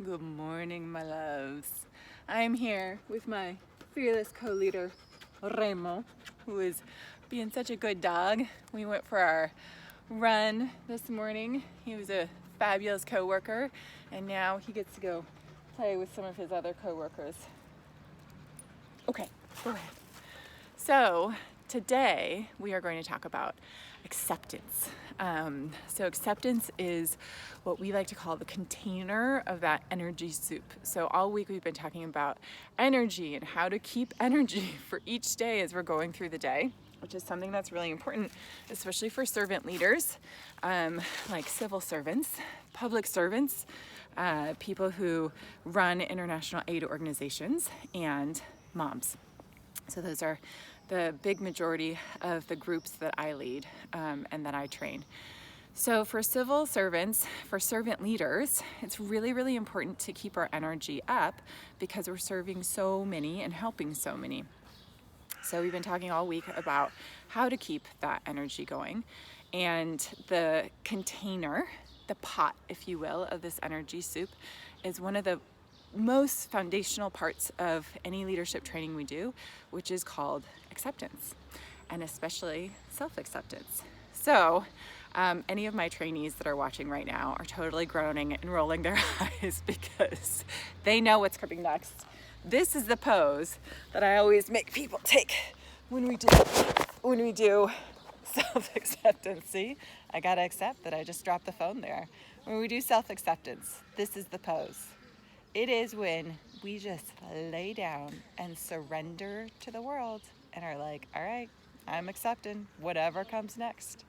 Good morning, my loves. I am here with my fearless co-leader, Remo, who is being such a good dog. We went for our run this morning. He was a fabulous co-worker, and now he gets to go play with some of his other co-workers. Okay, go ahead. So today we are going to talk about acceptance. So acceptance is what we like to call the container of that energy soup. So all week we've been talking about energy and how to keep energy for each day as we're going through the day, which is something that's really important, especially for servant leaders, like civil servants, public servants, people who run international aid organizations, and moms. So those are the big majority of the groups that I lead and that I train. So for civil servants, for servant leaders, it's really, really important to keep our energy up because we're serving so many and helping so many. So we've been talking all week about how to keep that energy going. And the container, the pot, if you will, of this energy soup is one of the most foundational parts of any leadership training we do, which is called acceptance, and especially self-acceptance. So any of my trainees that are watching right now are totally groaning and rolling their eyes because they know what's coming next. This is the pose that I always make people take when we do self-acceptance. See, I gotta accept that I just dropped the phone there. When we do self-acceptance, this is the pose. It is when we just lay down and surrender to the world and are like, all right, I'm accepting whatever comes next.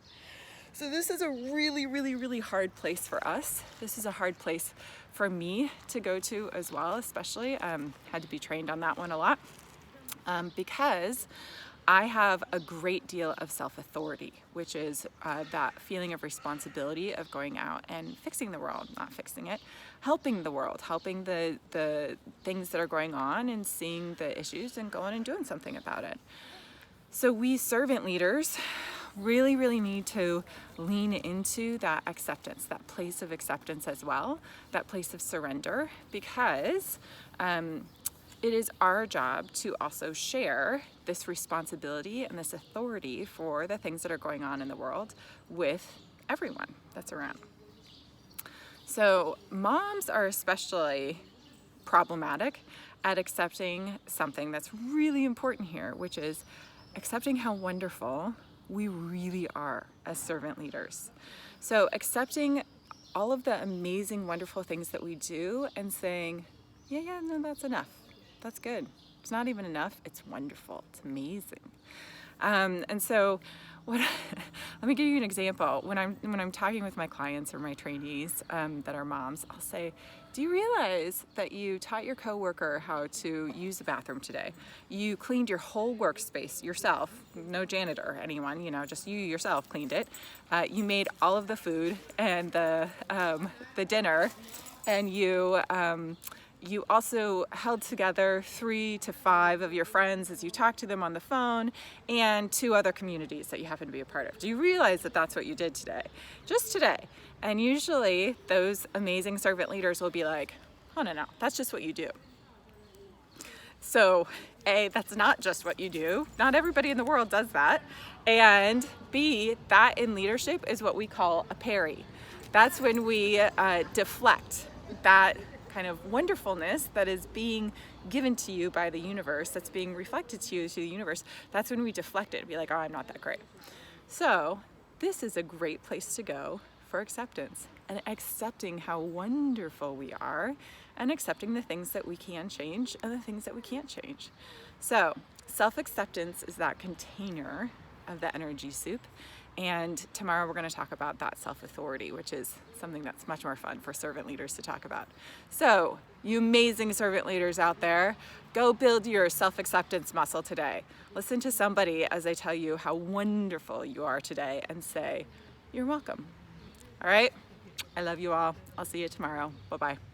So this is a really, really, really hard place for us. This is a hard place for me to go to as well, especially. Had to be trained on that one a lot because I have a great deal of self-authority, which is that feeling of responsibility of going out and fixing the world, not fixing it, helping the world, helping the things that are going on and seeing the issues and going and doing something about it. So we servant leaders really, really need to lean into that acceptance, that place of acceptance as well, that place of surrender, because it is our job to also share this responsibility and this authority for the things that are going on in the world with everyone that's around. So moms are especially problematic at accepting something that's really important here, which is accepting how wonderful we really are as servant leaders. So accepting all of the amazing, wonderful things that we do and saying, yeah, no, that's enough. That's good. It's not even enough. It's wonderful. It's amazing. And so let me give you an example. When I'm talking with my clients or my trainees that are moms, I'll say, do you realize that you taught your coworker how to use the bathroom today? You cleaned your whole workspace yourself, no janitor, anyone, just you yourself cleaned it. You made all of the food and the dinner, and you also held together 3 to 5 of your friends as you talked to them on the phone, and 2 other communities that you happen to be a part of. Do you realize that that's what you did today? Just today. And usually those amazing servant leaders will be like, oh, no, that's just what you do. So A, that's not just what you do. Not everybody in the world does that. And B, that in leadership is what we call a parry. That's when we deflect that kind of wonderfulness that is being given to you by the universe, that's being reflected to you through the universe. That's when we deflect it, be like, oh, I'm not that great. So this is a great place to go for acceptance, and accepting how wonderful we are, and accepting the things that we can change and the things that we can't change. So self-acceptance is that container of the energy soup. And tomorrow we're going to talk about that self-authority, which is something that's much more fun for servant leaders to talk about. So you amazing servant leaders out there, go build your self-acceptance muscle today. Listen to somebody as they tell you how wonderful you are today and say, you're welcome. All right? I love you all. I'll see you tomorrow. Bye-bye.